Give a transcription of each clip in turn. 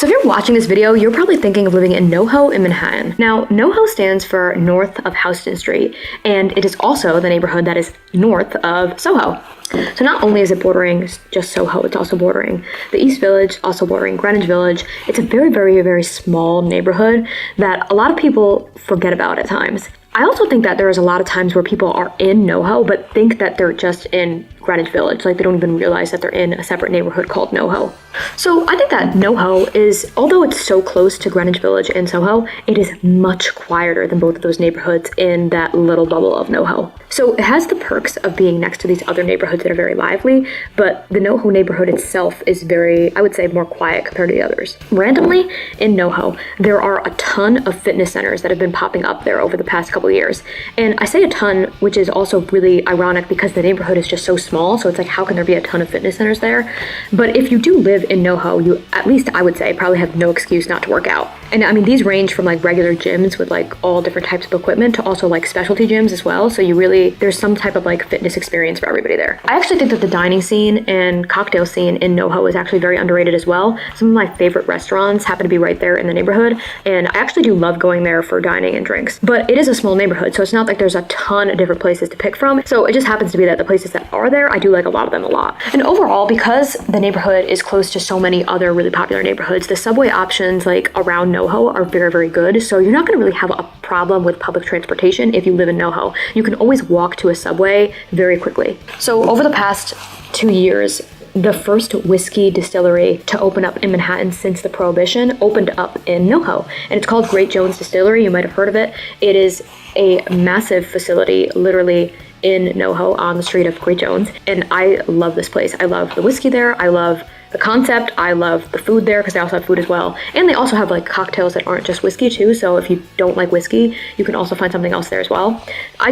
So if you're watching this video, you're probably thinking of living in Noho in Manhattan. Now, Noho stands for north of Houston Street, and it is also the neighborhood that is north of Soho. So not only is it bordering just Soho, it's also bordering the East Village, also bordering Greenwich Village. It's a very, very, very small neighborhood that a lot of people forget about at times. I also think that there's a lot of times where people are in Noho, but think that they're just in Greenwich Village. Like they don't even realize that they're in a separate neighborhood called Noho. So I think that Noho is, although it's so close to Greenwich Village and Soho, it is much quieter than both of those neighborhoods in that little bubble of Noho. So it has the perks of being next to these other neighborhoods that are very lively, but the Noho neighborhood itself is very, I would say, more quiet compared to the others. Randomly, in Noho, there are a ton of fitness centers that have been popping up there over the past couple of years. And I say a ton, which is also really ironic because the neighborhood is just so small, so it's like, how can there be a ton of fitness centers there? But if you do live in Noho, you, at least I would say, probably have no excuse not to work out. And I mean, these range from like regular gyms with like all different types of equipment to also like specialty gyms as well. So you really, there's some type of like fitness experience for everybody there. I actually think that the dining scene and cocktail scene in Noho is actually very underrated as well. Some of my favorite restaurants happen to be right there in the neighborhood. And I actually do love going there for dining and drinks. But it is a small neighborhood, so it's not like there's a ton of different places to pick from. So it just happens to be that the places that are there, I do like a lot of them a lot. And overall, because the neighborhood is close to so many other really popular neighborhoods, the subway options like around Noho are very, very good. So you're not gonna really have a problem with public transportation if you live in Noho. You can always walk to a subway very quickly. So over the past 2 years, the first whiskey distillery to open up in Manhattan since the Prohibition opened up in Noho, and it's called Great Jones Distillery. You might have heard of it. It is a massive facility, literally in Noho on the street of Great Jones, and I love this place. I love the whiskey there. I love the concept. I love the food there because they also have food as well. And they also have like cocktails that aren't just whiskey too. So if you don't like whiskey, you can also find something else there as well. I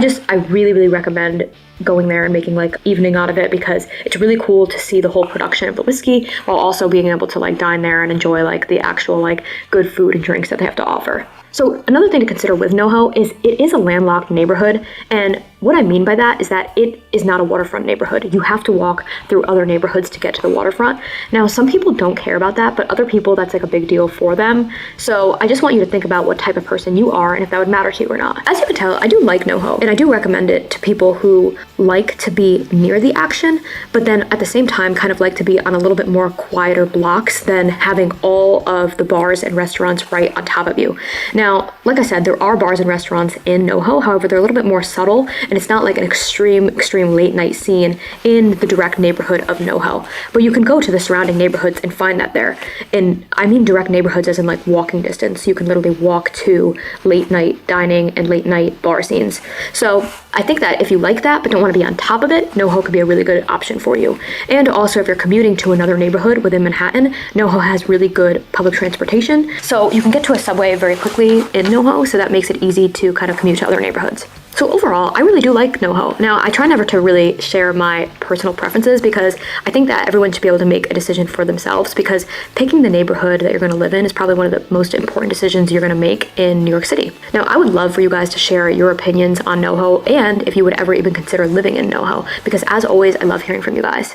really, really recommend going there and making like evening out of it because it's really cool to see the whole production of the whiskey while also being able to like dine there and enjoy like the actual like good food and drinks that they have to offer. So another thing to consider with Noho is it is a landlocked neighborhood, and what I mean by that is that it is not a waterfront neighborhood. You have to walk through other neighborhoods to get to the waterfront. Now, some people don't care about that, but other people, that's like a big deal for them. So I just want you to think about what type of person you are and if that would matter to you or not. As you can tell, I do like Noho, and I do recommend it to people who like to be near the action, but then at the same time kind of like to be on a little bit more quieter blocks than having all of the bars and restaurants right on top of you. Now, like I said, there are bars and restaurants in Noho, however, they're a little bit more subtle, and it's not like an extreme late night scene in the direct neighborhood of Noho. But you can go to the surrounding neighborhoods and find that there. And I mean direct neighborhoods as in like walking distance. You can literally walk to late night dining and late night bar scenes. So I think that if you like that but don't want to be on top of it, Noho could be a really good option for you. And also if you're commuting to another neighborhood within Manhattan, Noho has really good public transportation. So you can get to a subway very quickly in Noho, so that makes it easy to kind of commute to other neighborhoods. So overall, I really do like Noho. Now, I try never to really share my personal preferences because I think that everyone should be able to make a decision for themselves, because picking the neighborhood that you're going to live in is probably one of the most important decisions you're going to make in New York City. Now, I would love for you guys to share your opinions on Noho and if you would ever even consider living in Noho, because as always, I love hearing from you guys.